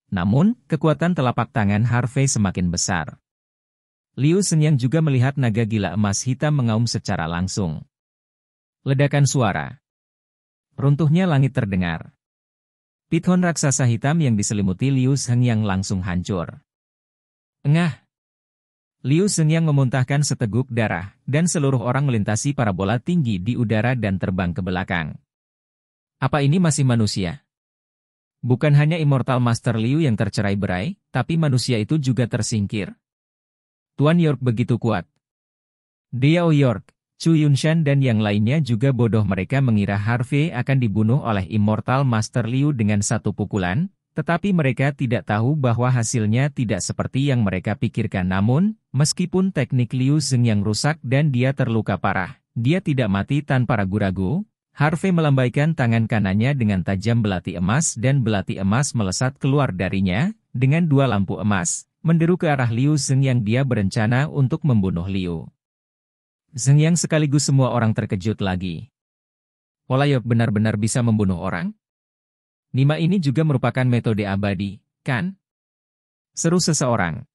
Namun, kekuatan telapak tangan Harvey semakin besar. Liu Zhengyang juga melihat naga gila emas hitam mengaum secara langsung. Ledakan suara. Runtuhnya langit terdengar. Piton raksasa hitam yang diselimuti Liu Zhengyang langsung hancur. Engah! Liu Zhengyang memuntahkan seteguk darah, dan seluruh orang melintasi parabola tinggi di udara dan terbang ke belakang. Apa ini masih manusia? Bukan hanya Immortal Master Liu yang tercerai-berai, tapi manusia itu juga tersingkir. Tuan York begitu kuat. Diao York, Chu Yunshan dan yang lainnya juga bodoh, mereka mengira Harvey akan dibunuh oleh Immortal Master Liu dengan satu pukulan, tetapi mereka tidak tahu bahwa hasilnya tidak seperti yang mereka pikirkan. Namun, meskipun teknik Liu Zhengyang rusak dan dia terluka parah, dia tidak mati tanpa ragu-ragu. Harvey melambaikan tangan kanannya dengan tajam belati emas dan belati emas melesat keluar darinya, dengan dua lampu emas, menderu ke arah Liu Zhengyang. Dia berencana untuk membunuh Liu Zhengyang sekaligus semua orang terkejut lagi. Olayok benar-benar bisa membunuh orang? Nima ini juga merupakan metode abadi, kan? Seru seseorang.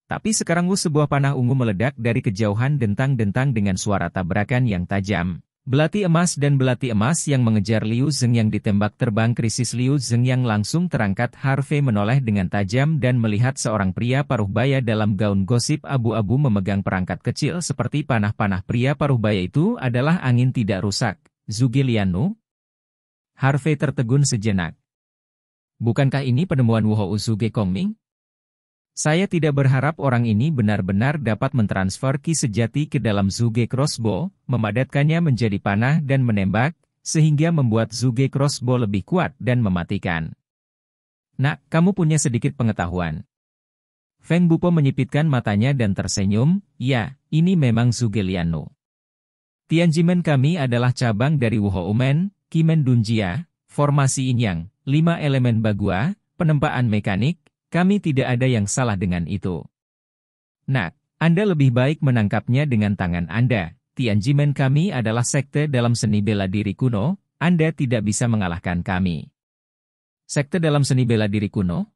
Tapi sekarang sebuah panah ungu meledak dari kejauhan dentang-dentang dengan suara tabrakan yang tajam. Belati emas dan belati emas yang mengejar Liu Zhengyang ditembak terbang. Krisis Liu Zhengyang langsung terangkat. Harvey menoleh dengan tajam dan melihat seorang pria paruhbaya dalam gaun gosip abu-abu memegang perangkat kecil seperti panah-panah. Pria paruhbaya itu adalah angin tidak rusak, Zhuge Lianu. Harvey tertegun sejenak. Bukankah ini penemuan Wuhou Zhuge Kongming? Saya tidak berharap orang ini benar-benar dapat mentransfer ki sejati ke dalam Zhuge Crossbow, memadatkannya menjadi panah dan menembak, sehingga membuat Zhuge Crossbow lebih kuat dan mematikan. Nak, kamu punya sedikit pengetahuan. Feng Bupo menyipitkan matanya dan tersenyum, ya, ini memang Zhuge Liang. Tianjimen kami adalah cabang dari Wuhoumen, Kimen Dunjia, formasi Yin Yang, 5 elemen bagua, penempaan mekanik, kami tidak ada yang salah dengan itu. Nak, Anda lebih baik menangkapnya dengan tangan Anda. Tianjimen kami adalah sekte dalam seni bela diri kuno, Anda tidak bisa mengalahkan kami. Sekte dalam seni bela diri kuno?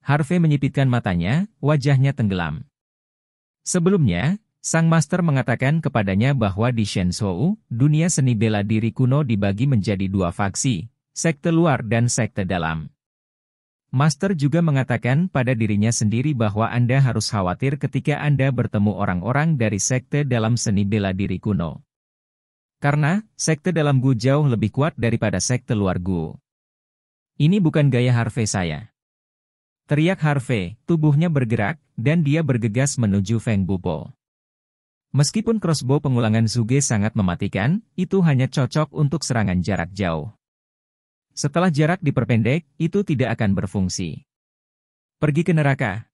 Harvey menyipitkan matanya, wajahnya tenggelam. Sebelumnya, sang master mengatakan kepadanya bahwa di Shenzhou, dunia seni bela diri kuno dibagi menjadi 2 faksi, sekte luar dan sekte dalam. Master juga mengatakan pada dirinya sendiri bahwa Anda harus khawatir ketika Anda bertemu orang-orang dari sekte dalam seni bela diri kuno. Karena, sekte dalam Gu jauh lebih kuat daripada sekte luar Gu. Ini bukan gaya Harvey saya. Teriak Harvey, tubuhnya bergerak, dan dia bergegas menuju Feng Bupo. Meskipun crossbow pengulangan Zhuge sangat mematikan, itu hanya cocok untuk serangan jarak jauh. Setelah jarak diperpendek, itu tidak akan berfungsi. Pergi ke neraka.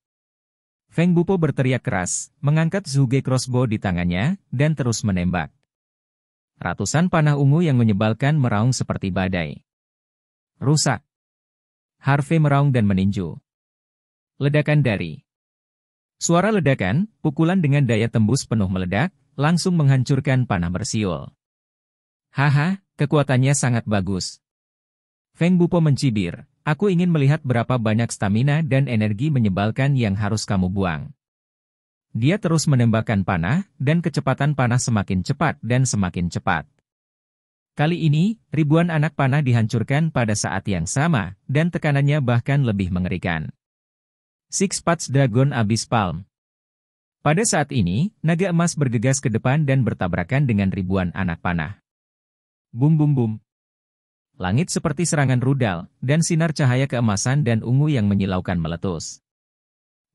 Feng Bupo berteriak keras, mengangkat Zhuge crossbow di tangannya, dan terus menembak. Ratusan panah ungu yang menyebalkan meraung seperti badai. Rusak. Harvey meraung dan meninju. Ledakan dari. Suara ledakan, pukulan dengan daya tembus penuh meledak, langsung menghancurkan panah bersiul. Haha, kekuatannya sangat bagus. Feng Bupo mencibir, aku ingin melihat berapa banyak stamina dan energi menyebalkan yang harus kamu buang. Dia terus menembakkan panah, dan kecepatan panah semakin cepat dan semakin cepat. Kali ini, ribuan anak panah dihancurkan pada saat yang sama, dan tekanannya bahkan lebih mengerikan. Six Paths Dragon Abyss Palm. Pada saat ini, naga emas bergegas ke depan dan bertabrakan dengan ribuan anak panah. Bum bum bum. Langit seperti serangan rudal, dan sinar cahaya keemasan dan ungu yang menyilaukan meletus.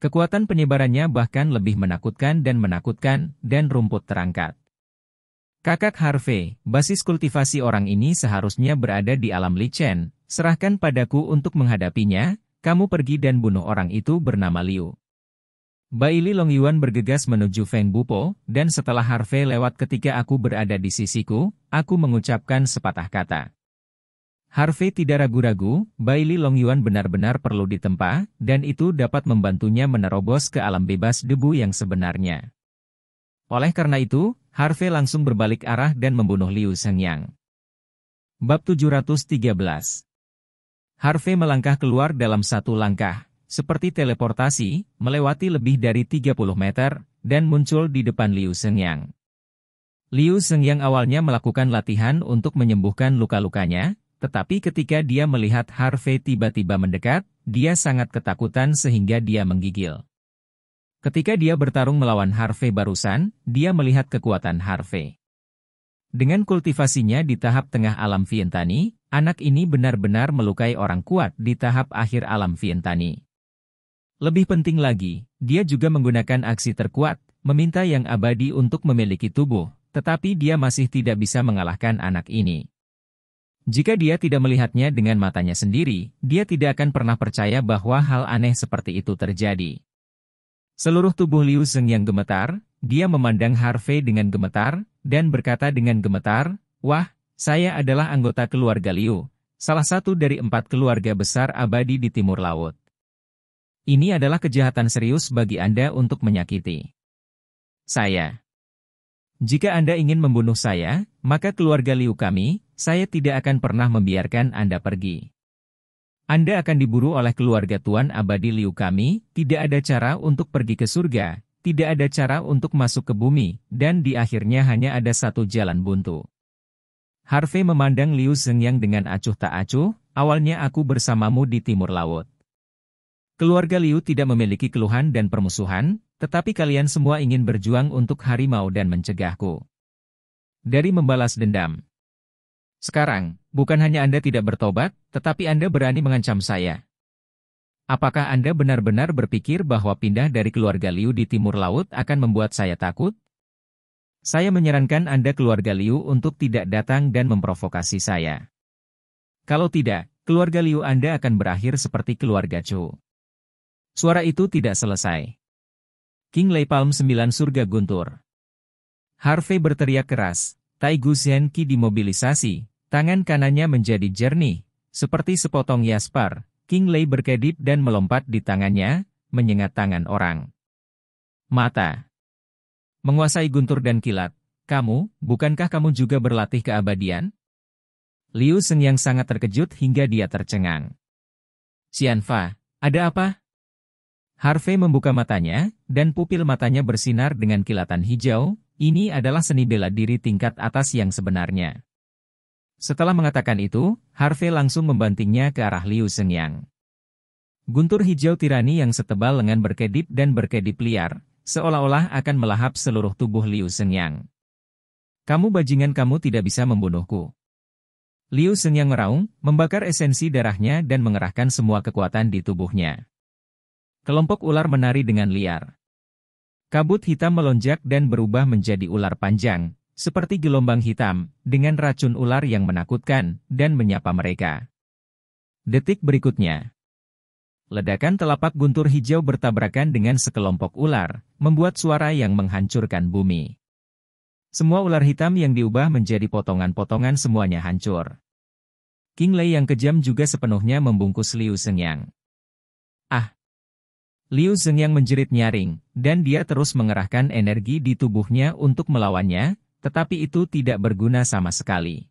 Kekuatan penyebarannya bahkan lebih menakutkan, dan rumput terangkat. Kakak Harvey, basis kultivasi orang ini seharusnya berada di alam licen, serahkan padaku untuk menghadapinya. Kamu pergi dan bunuh orang itu bernama Liu. Baili Longyuan bergegas menuju Feng Bupo, dan setelah Harvey lewat ketika aku berada di sisiku, aku mengucapkan sepatah kata. Harvey tidak ragu-ragu, Baili Longyuan benar-benar perlu ditempa, dan itu dapat membantunya menerobos ke alam bebas debu yang sebenarnya. Oleh karena itu, Harvey langsung berbalik arah dan membunuh Liu Shengyang. Bab 713. Harvey melangkah keluar dalam satu langkah, seperti teleportasi, melewati lebih dari 30 meter, dan muncul di depan Liu Shengyang. Liu Shengyang awalnya melakukan latihan untuk menyembuhkan luka-lukanya, tetapi ketika dia melihat Harvey tiba-tiba mendekat, dia sangat ketakutan sehingga dia menggigil. Ketika dia bertarung melawan Harvey barusan, dia melihat kekuatan Harvey. Dengan kultivasinya di tahap tengah alam Vientani, anak ini benar-benar melukai orang kuat di tahap akhir alam Vientani. Lebih penting lagi, dia juga menggunakan aksi terkuat, meminta yang abadi untuk memiliki tubuh, tetapi dia masih tidak bisa mengalahkan anak ini. Jika dia tidak melihatnya dengan matanya sendiri, dia tidak akan pernah percaya bahwa hal aneh seperti itu terjadi. Seluruh tubuh Liu Shengyang gemetar, dia memandang Harvey dengan gemetar, dan berkata dengan gemetar, "Wah, saya adalah anggota keluarga Liu, salah satu dari 4 keluarga besar abadi di timur laut. Ini adalah kejahatan serius bagi Anda untuk menyakiti saya. Jika Anda ingin membunuh saya, maka keluarga Liu kami, saya tidak akan pernah membiarkan Anda pergi. Anda akan diburu oleh keluarga Tuan abadi Liu kami, tidak ada cara untuk pergi ke surga, tidak ada cara untuk masuk ke bumi, dan di akhirnya hanya ada satu jalan buntu." Harvey memandang Liu Shengyang dengan acuh tak acuh, "Awalnya aku bersamamu di timur laut. Keluarga Liu tidak memiliki keluhan dan permusuhan, tetapi kalian semua ingin berjuang untuk harimau dan mencegahku dari membalas dendam. Sekarang, bukan hanya Anda tidak bertobat, tetapi Anda berani mengancam saya. Apakah Anda benar-benar berpikir bahwa pindah dari keluarga Liu di timur laut akan membuat saya takut? Saya menyarankan Anda keluarga Liu untuk tidak datang dan memprovokasi saya. Kalau tidak, keluarga Liu Anda akan berakhir seperti keluarga Chu. Suara itu tidak selesai. King Lei Palm 9 surga guntur. Harvey berteriak keras. Tai Gu Xian Qi dimobilisasi. Tangan kanannya menjadi jernih, seperti sepotong yaspar. King Lei berkedip dan melompat di tangannya, menyengat tangan orang. Mata. Menguasai guntur dan kilat. Kamu, bukankah kamu juga berlatih keabadian? Liu Sheng yang sangat terkejut hingga dia tercengang. Xianfa, ada apa? Harvey membuka matanya, dan pupil matanya bersinar dengan kilatan hijau. Ini adalah seni bela diri tingkat atas yang sebenarnya. Setelah mengatakan itu, Harvey langsung membantingnya ke arah Liu Shengyang. Guntur hijau tirani yang setebal lengan berkedip dan berkedip liar, seolah-olah akan melahap seluruh tubuh Liu Shengyang. Kamu bajingan, kamu tidak bisa membunuhku. Liu Shengyang meraung, membakar esensi darahnya dan mengerahkan semua kekuatan di tubuhnya. Kelompok ular menari dengan liar. Kabut hitam melonjak dan berubah menjadi ular panjang, seperti gelombang hitam, dengan racun ular yang menakutkan, dan menyapa mereka. Detik berikutnya, ledakan telapak guntur hijau bertabrakan dengan sekelompok ular, membuat suara yang menghancurkan bumi. Semua ular hitam yang diubah menjadi potongan-potongan semuanya hancur. King Lei yang kejam juga sepenuhnya membungkus Liu Shengyang. Ah! Liu Shengyang menjerit nyaring, dan dia terus mengerahkan energi di tubuhnya untuk melawannya, tetapi itu tidak berguna sama sekali.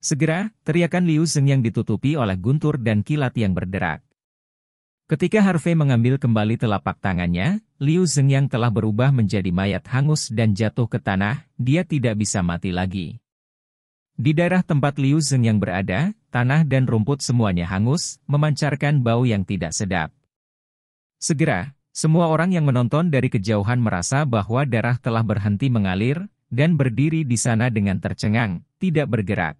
Segera, teriakan Liu Shengyang ditutupi oleh guntur dan kilat yang berderak. Ketika Harvey mengambil kembali telapak tangannya, Liu Shengyang telah berubah menjadi mayat hangus dan jatuh ke tanah, dia tidak bisa mati lagi. Di daerah tempat Liu Shengyang berada, tanah dan rumput semuanya hangus, memancarkan bau yang tidak sedap. Segera, semua orang yang menonton dari kejauhan merasa bahwa darah telah berhenti mengalir, dan berdiri di sana dengan tercengang, tidak bergerak.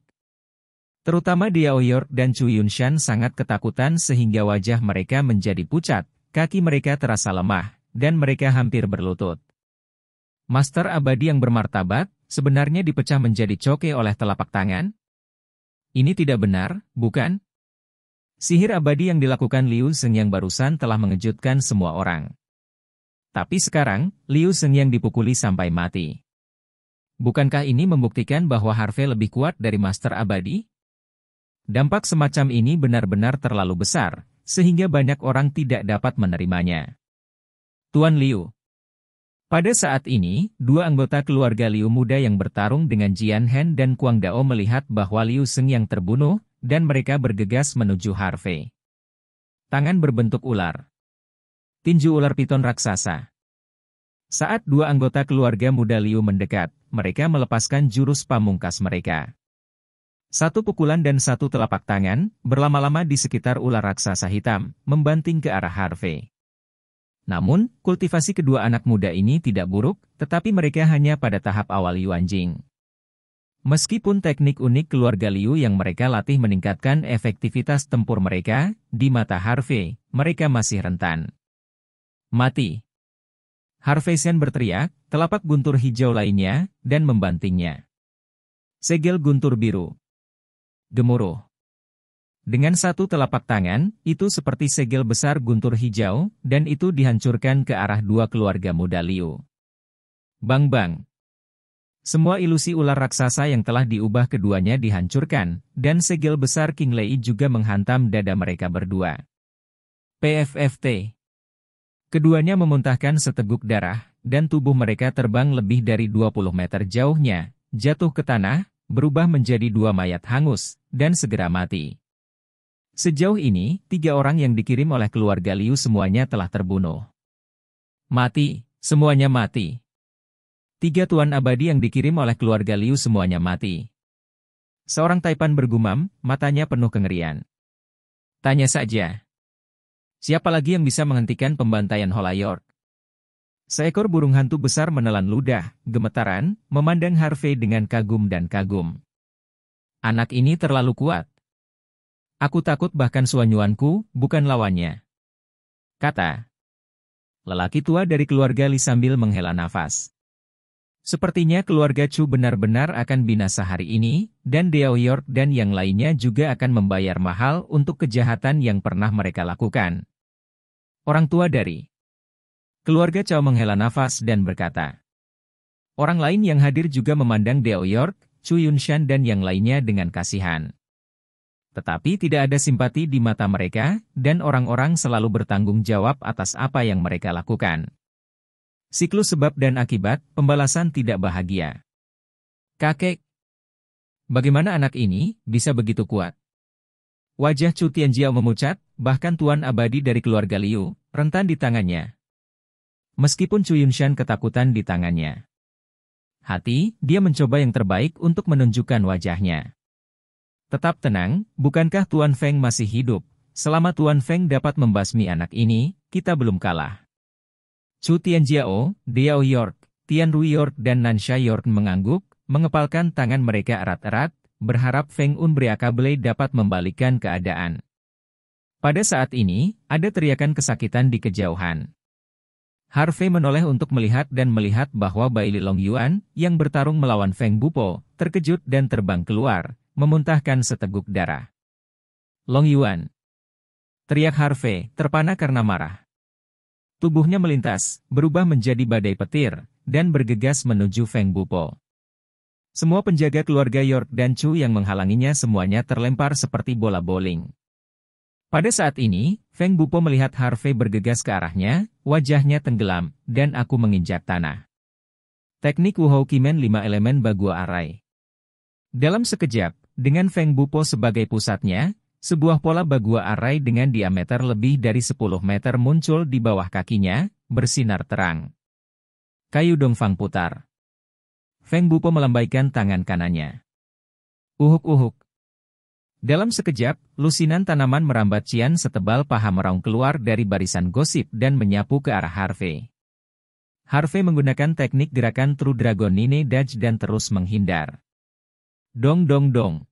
Terutama Diao York dan Chu Yunshan sangat ketakutan sehingga wajah mereka menjadi pucat, kaki mereka terasa lemah, dan mereka hampir berlutut. Master abadi yang bermartabat, sebenarnya dipecah menjadi coke oleh telapak tangan? Ini tidak benar, bukan? Sihir abadi yang dilakukan Liu Shengyang barusan telah mengejutkan semua orang. Tapi sekarang, Liu Shengyang dipukuli sampai mati. Bukankah ini membuktikan bahwa Harvey lebih kuat dari Master Abadi? Dampak semacam ini benar-benar terlalu besar, sehingga banyak orang tidak dapat menerimanya. Tuan Liu. Pada saat ini, dua anggota keluarga Liu muda yang bertarung dengan Jian Hen dan Kuang Dao melihat bahwa Liu Shengyang terbunuh, dan mereka bergegas menuju Harvey. Tangan berbentuk ular. Tinju ular piton raksasa. Saat dua anggota keluarga muda Liu mendekat, mereka melepaskan jurus pamungkas mereka. Satu pukulan dan satu telapak tangan, berlama-lama di sekitar ular raksasa hitam, membanting ke arah Harvey. Namun, kultivasi kedua anak muda ini tidak buruk, tetapi mereka hanya pada tahap awal Yuanjing. Meskipun teknik unik keluarga Liu yang mereka latih meningkatkan efektivitas tempur mereka, di mata Harvey, mereka masih rentan. Mati! Harvey Shen berteriak, telapak guntur hijau lainnya, dan membantingnya. Segel guntur biru. Gemuruh. Dengan satu telapak tangan, itu seperti segel besar guntur hijau, dan itu dihancurkan ke arah dua keluarga muda Liu. Bang-bang. Semua ilusi ular raksasa yang telah diubah keduanya dihancurkan, dan segel besar King Lei juga menghantam dada mereka berdua. PFFT. Keduanya memuntahkan seteguk darah, dan tubuh mereka terbang lebih dari 20 meter jauhnya, jatuh ke tanah, berubah menjadi dua mayat hangus, dan segera mati. Sejauh ini, 3 orang yang dikirim oleh keluarga Liu semuanya telah terbunuh. Mati, semuanya mati. 3 tuan abadi yang dikirim oleh keluarga Liu semuanya mati. Seorang Taipan bergumam, matanya penuh kengerian. Tanya saja. Siapa lagi yang bisa menghentikan pembantaian Holayork? Seekor burung hantu besar menelan ludah, gemetaran, memandang Harvey dengan kagum dan kagum. Anak ini terlalu kuat. Aku takut bahkan suanyuanku, bukan lawannya. Kata lelaki tua dari keluarga Li sambil menghela nafas. Sepertinya keluarga Chu benar-benar akan binasa hari ini, dan Diao York dan yang lainnya juga akan membayar mahal untuk kejahatan yang pernah mereka lakukan. Orang tua dari keluarga Chow menghela nafas dan berkata. Orang lain yang hadir juga memandang Deo York, Chu Yunshan dan yang lainnya dengan kasihan. Tetapi tidak ada simpati di mata mereka, dan orang-orang selalu bertanggung jawab atas apa yang mereka lakukan. Siklus sebab dan akibat, pembalasan tidak bahagia. Kakek, bagaimana anak ini bisa begitu kuat? Wajah Chu Tianjiao memucat, bahkan tuan abadi dari keluarga Liu, rentan di tangannya. Meskipun Chu Yunshan ketakutan di tangannya. Hati, dia mencoba yang terbaik untuk menunjukkan wajahnya. Tetap tenang, bukankah Tuan Feng masih hidup? Selama Tuan Feng dapat membasmi anak ini, kita belum kalah. Chu Tianjiao, Diao York, Tian Rui York dan Nansha York mengangguk, mengepalkan tangan mereka erat-erat, berharap Feng Unbreakable dapat membalikkan keadaan. Pada saat ini, ada teriakan kesakitan di kejauhan. Harvey menoleh untuk melihat dan melihat bahwa Baili Long Yuan, yang bertarung melawan Feng Bupo, terkejut dan terbang keluar, memuntahkan seteguk darah. Long Yuan. Teriak Harvey, terpana karena marah. Tubuhnya melintas, berubah menjadi badai petir, dan bergegas menuju Feng Bupo. Semua penjaga keluarga York dan Chu yang menghalanginya semuanya terlempar seperti bola bowling. Pada saat ini, Feng Bupo melihat Harvey bergegas ke arahnya, wajahnya tenggelam, dan aku menginjak tanah. Teknik Wu Hou Kimen 5 elemen Bagua Arai. Dalam sekejap, dengan Feng Bupo sebagai pusatnya, sebuah pola Bagua Arai dengan diameter lebih dari 10 meter muncul di bawah kakinya, bersinar terang. Kayu dongfang putar. Feng Bupo melambaikan tangan kanannya. Uhuk-uhuk. Dalam sekejap, lusinan tanaman merambat cian setebal paha meraung keluar dari barisan gosip dan menyapu ke arah Harvey. Harvey menggunakan teknik gerakan True Dragon Nine Dodge dan terus menghindar. Dong dong dong.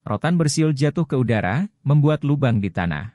Rotan bersiul jatuh ke udara, membuat lubang di tanah.